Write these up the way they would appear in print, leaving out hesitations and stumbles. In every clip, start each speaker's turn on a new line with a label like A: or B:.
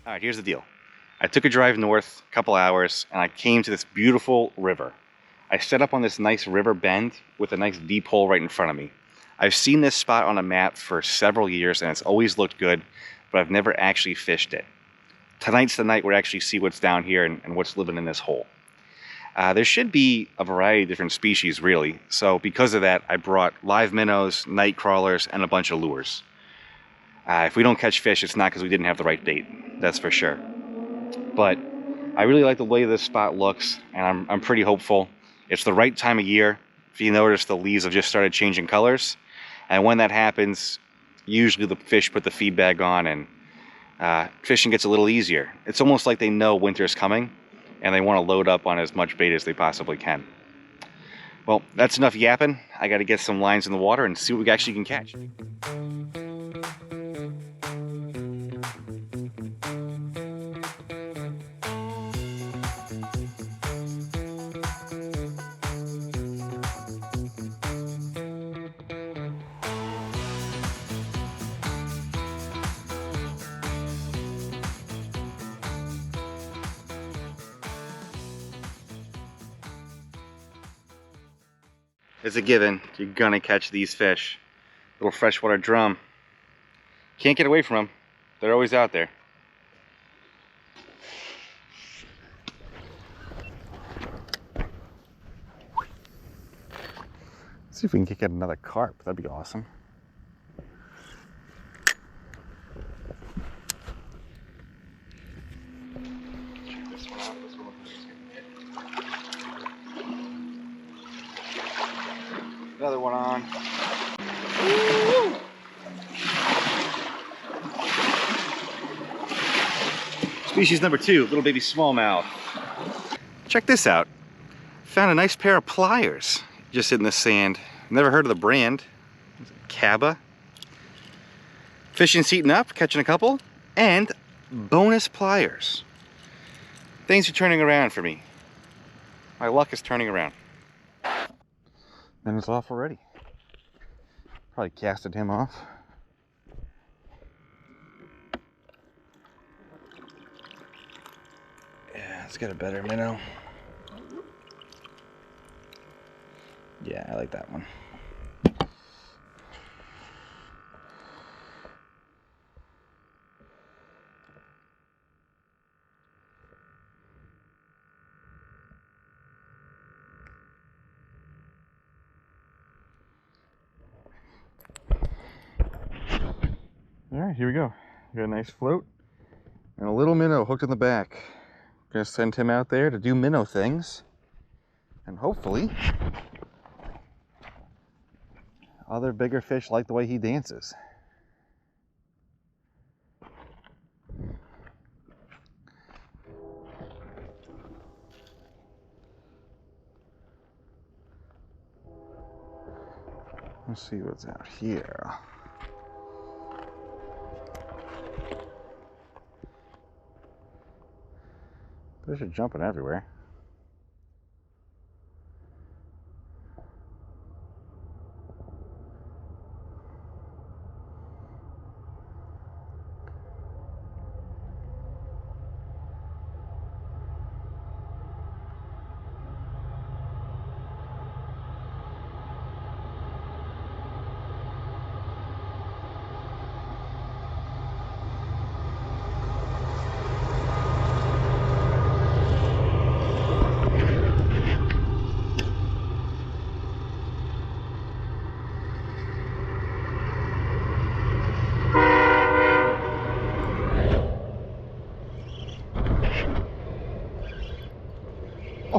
A: All right, here's the deal. I took a drive north, a couple hours, and I came to this beautiful river. I set up on this nice river bend with a nice deep hole right in front of me. I've seen this spot on a map for several years, and it's always looked good, but I've never actually fished it. Tonight's the night where we actually see what's down here and what's living in this hole. There should be a variety of different species, really. So because of that, I brought live minnows, night crawlers, and a bunch of lures. If we don't catch fish, it's not because we didn't have the right bait. That's for sure. But I really like the way this spot looks, and I'm pretty hopeful. It's the right time of year. If you notice, the leaves have just started changing colors. And when that happens, usually the fish put the feed bag on and fishing gets a little easier. It's almost like they know winter's coming and they want to load up on as much bait as they possibly can. Well, that's enough yapping. I got to get some lines in the water and see what we actually can catch. It's a given. You're gonna catch these fish. Little freshwater drum. Can't get away from them. They're always out there. Let's see if we can get another carp. That'd be awesome. Check this one out. This one looks like it's getting hit. Another one on. Woo! Species number 2, little baby smallmouth. Check this out. Found a nice pair of pliers just in the sand. Never heard of the brand. Caba. Fishing's heating up, catching a couple, and bonus pliers. Things are turning around for me. My luck is turning around. And it's off already. Probably casted him off. Yeah, let's get a better minnow. Yeah, I like that one. All right, here we go. Got a nice float and a little minnow hooked in the back. Gonna send him out there to do minnow things, and hopefully other bigger fish like the way he dances. Let's see what's out here. Fish are jumping everywhere.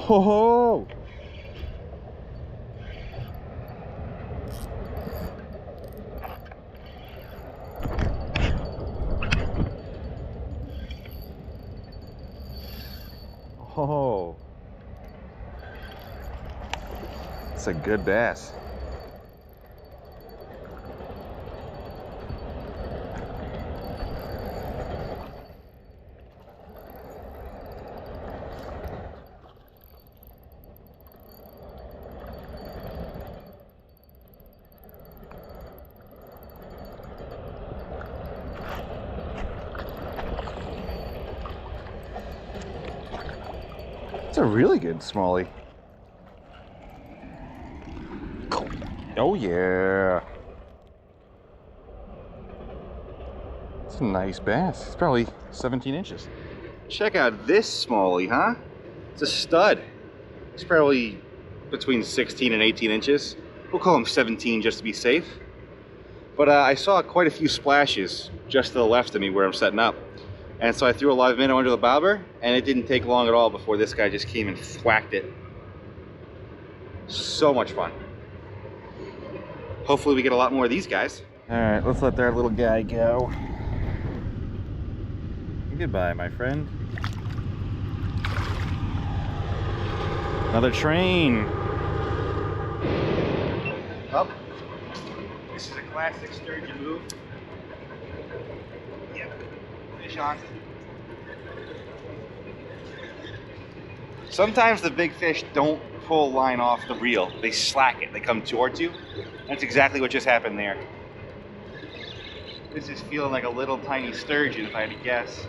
A: Oh! Oh! It's a good bass. It's a really good smallie. Oh yeah. It's a nice bass. It's probably 17 inches. Check out this smallie, huh? It's a stud. It's probably between 16 and 18 inches. We'll call him 17 just to be safe. But I saw quite a few splashes just to the left of me where I'm setting up. And so I threw a live minnow under the bobber, and it didn't take long at all before this guy just came and thwacked it. So much fun. Hopefully we get a lot more of these guys. All right, let's let that little guy go. Goodbye, my friend. Another train. Up. This is a classic sturgeon move. Yep. Fish on. Sometimes the big fish don't pull line off the reel. They slack it. They come towards you. That's exactly what just happened there. This is feeling like a little tiny sturgeon if I had to guess.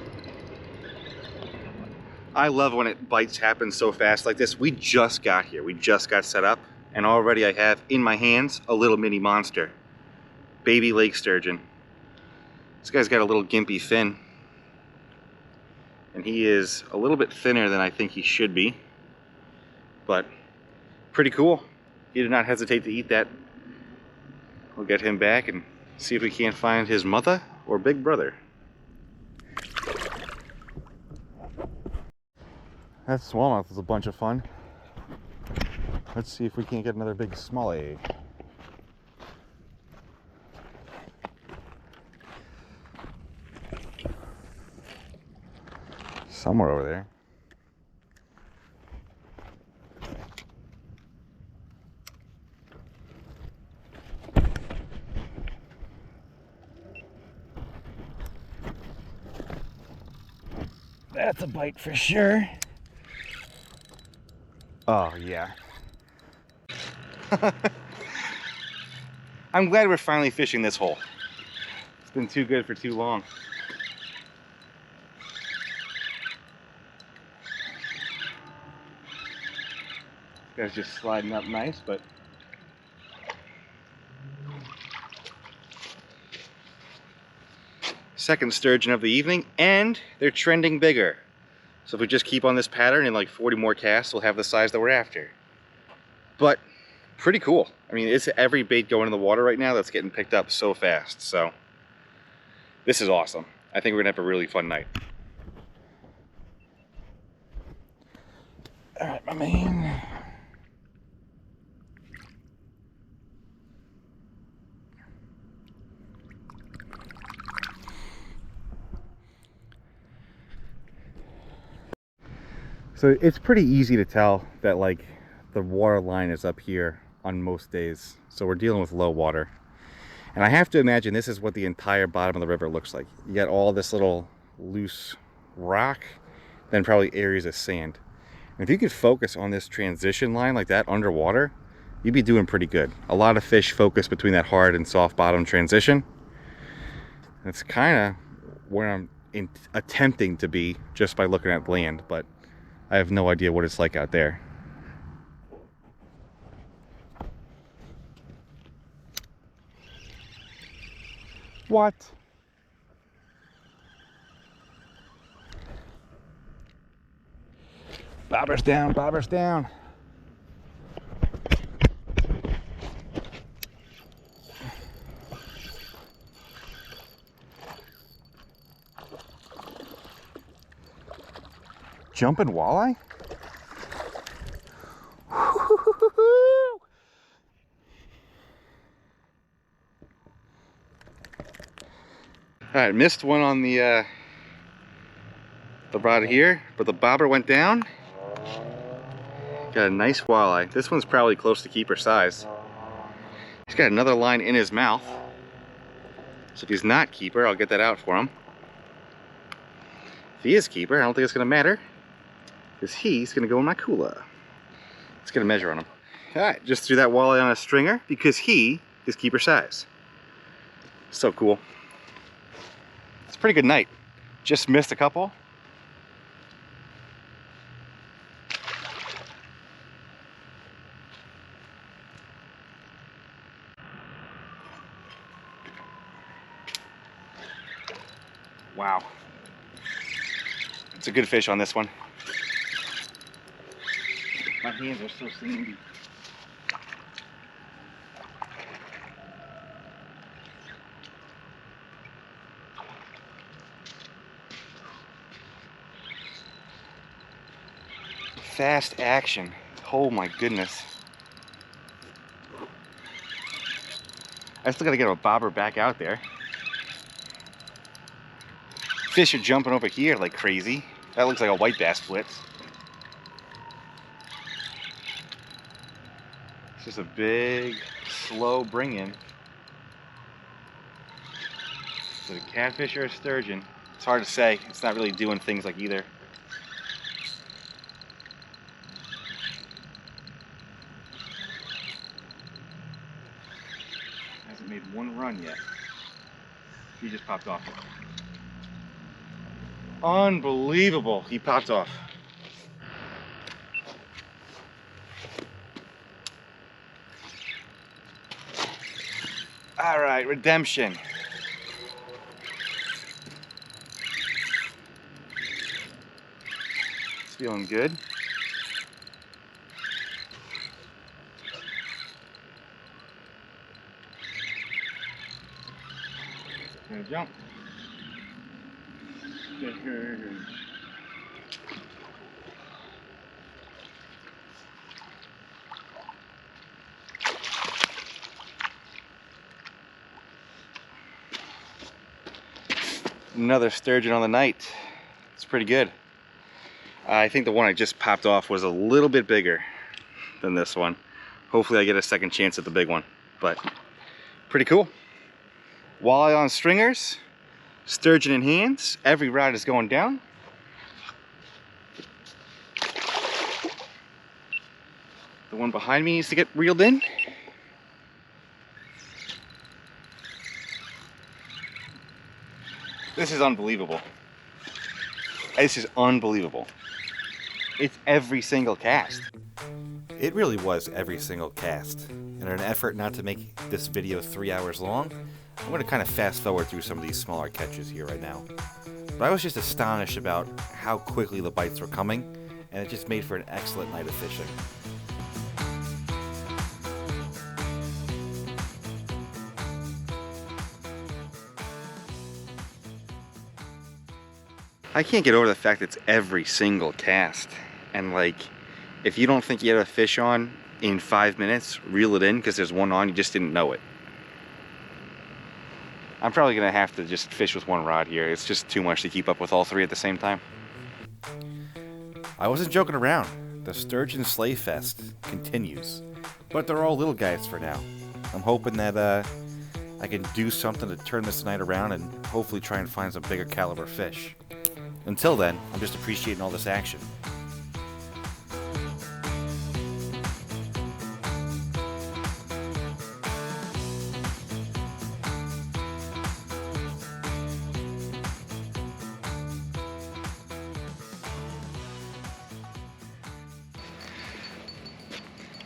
A: I love when bites happen so fast like this. We just got here. We just got set up, and already I have in my hands a little mini monster. Baby lake sturgeon. This guy's got a little gimpy fin. And he is a little bit thinner than I think he should be. But pretty cool. He did not hesitate to eat that. We'll get him back and see if we can't find his mother or big brother. That smallmouth was a bunch of fun. Let's see if we can't get another big smallie. Somewhere over there. That's a bite for sure. Oh, yeah. I'm glad we're finally fishing this hole. It's been too good for too long. This guy's just sliding up nice, but second sturgeon of the evening, and they're trending bigger. So if we just keep on this pattern in like 40 more casts, we'll have the size that we're after. But pretty cool. I mean, it's every bait going in the water right now that's getting picked up so fast. So this is awesome. I think we're gonna have a really fun night. All right, my man. So it's pretty easy to tell that like the water line is up here on most days. So we're dealing with low water. And I have to imagine this is what the entire bottom of the river looks like. You got all this little loose rock, then probably areas of sand. And if you could focus on this transition line like that underwater, you'd be doing pretty good. A lot of fish focus between that hard and soft bottom transition. That's kind of where I'm attempting to be just by looking at land, but I have no idea what it's like out there. What? Bobber's down, bobber's down. Jumping walleye? All right, missed one on the rod here, but the bobber went down. Got a nice walleye. This one's probably close to keeper size. He's got another line in his mouth. So if he's not keeper, I'll get that out for him. If he is keeper, I don't think it's gonna matter, because he's gonna go in my cooler. Let's get a measure on him. All right, just threw that walleye on a stringer because he is keeper size. So cool. It's a pretty good night. Just missed a couple. Wow. It's a good fish on this one. My hands are so sandy. Fast action. Oh my goodness. I still gotta get a bobber back out there. Fish are jumping over here like crazy. That looks like a white bass blitz. It's just a big, slow bring in. Is it a catfish or a sturgeon? It's hard to say. It's not really doing things like either. Hasn't made one run yet. He just popped off. Unbelievable. He popped off. All right, redemption. It's feeling good. Gonna jump. Another sturgeon on the night. It's pretty good. I think the one I just popped off was a little bit bigger than this one. Hopefully I get a second chance at the big one, but pretty cool. Walleye on stringers, sturgeon in hands. Every rod is going down. The one behind me needs to get reeled in. This is unbelievable. This is unbelievable. It's every single cast. It really was every single cast. In an effort not to make this video 3 hours long, I'm going to kind of fast forward through some of these smaller catches here right now. But I was just astonished about how quickly the bites were coming, and it just made for an excellent night of fishing. I can't get over the fact that it's every single cast. And like, if you don't think you have a fish on in 5 minutes, reel it in because there's one on, you just didn't know it. I'm probably gonna have to just fish with one rod here. It's just too much to keep up with all three at the same time. I wasn't joking around. The Sturgeon Sleigh Fest continues. But they're all little guys for now. I'm hoping that I can do something to turn this night around and hopefully try and find some bigger caliber fish. Until then, I'm just appreciating all this action.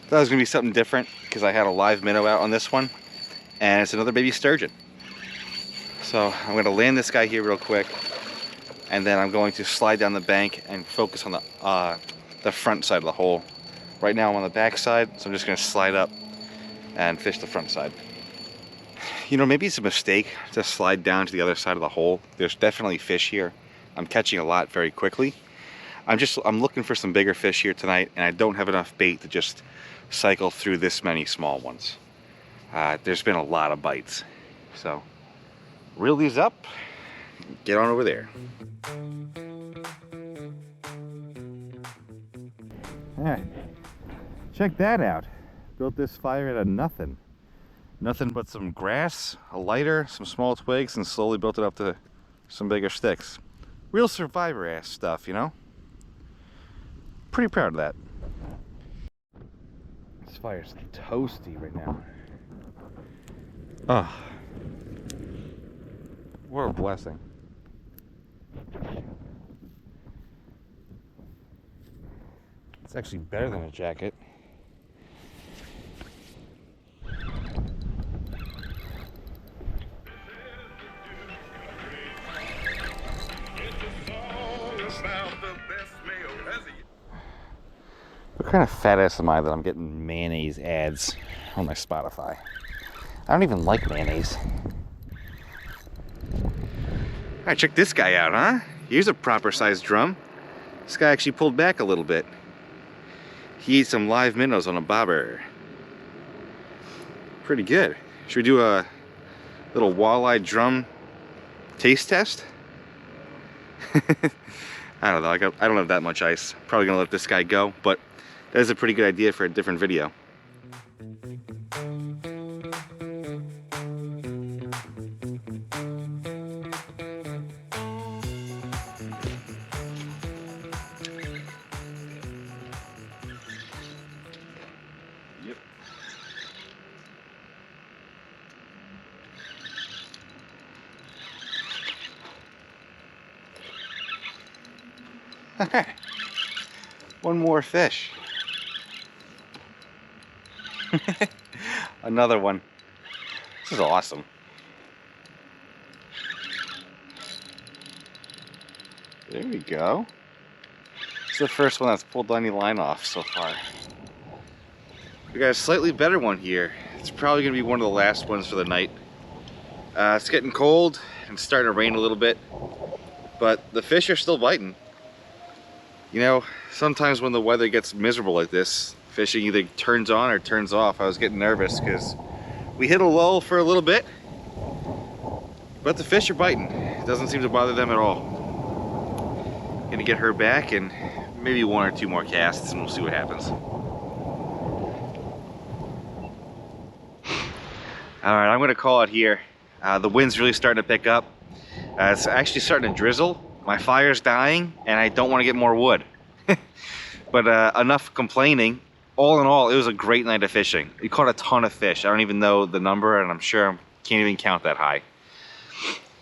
A: Thought it was going to be something different because I had a live minnow out on this one, and it's another baby sturgeon. So I'm going to land this guy here real quick, and then I'm going to slide down the bank and focus on the front side of the hole. Right now I'm on the back side, so I'm just going to slide up and fish the front side. You know, maybe it's a mistake to slide down to the other side of the hole. There's definitely fish here. I'm catching a lot very quickly. I'm looking for some bigger fish here tonight, and I don't have enough bait to just cycle through this many small ones. There's been a lot of bites. So reel these up, get on over there. Yeah, check that out. Built this fire out of nothing. Nothing but some grass, a lighter, some small twigs, and slowly built it up to some bigger sticks. Real survivor-ass stuff, you know? Pretty proud of that. This fire's toasty right now. Oh, what a blessing. It's actually better than a jacket. kind of fat ass am I that I'm getting mayonnaise ads on my Spotify? I don't even like mayonnaise. Alright, check this guy out, huh? Here's a proper sized drum. This guy actually pulled back a little bit. He ate some live minnows on a bobber. Pretty good. Should we do a little walleye drum taste test? I don't know, I don't have that much ice. Probably gonna let this guy go, but that is a pretty good idea for a different video. Yep. One more fish. Another one. This is awesome. There we go. It's the first one that's pulled any line off so far. We got a slightly better one here. It's probably gonna be one of the last ones for the night. It's getting cold and it's starting to rain a little bit, but the fish are still biting. You know, sometimes when the weather gets miserable like this, fishing either turns on or turns off. I was getting nervous because we hit a lull for a little bit, but the fish are biting. It doesn't seem to bother them at all. Gonna get her back and maybe one or two more casts and we'll see what happens. Alright, I'm gonna call it here. The wind's really starting to pick up. It's actually starting to drizzle. My fire's dying and I don't want to get more wood. But enough complaining. All in all, it was a great night of fishing. We caught a ton of fish. I don't even know the number and I'm sure I can't even count that high.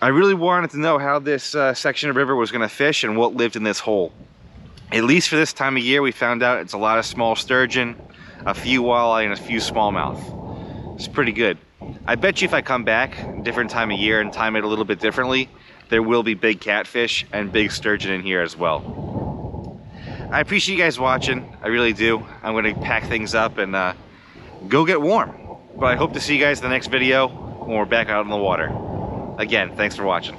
A: I really wanted to know how this section of river was going to fish and what lived in this hole. At least for this time of year, we found out it's a lot of small sturgeon, a few walleye, and a few smallmouth. It's pretty good. I bet you if I come back a different time of year and time it a little bit differently, there will be big catfish and big sturgeon in here as well. I appreciate you guys watching. I really do. I'm going to pack things up and go get warm. But I hope to see you guys in the next video when we're back out in the water. Again, thanks for watching.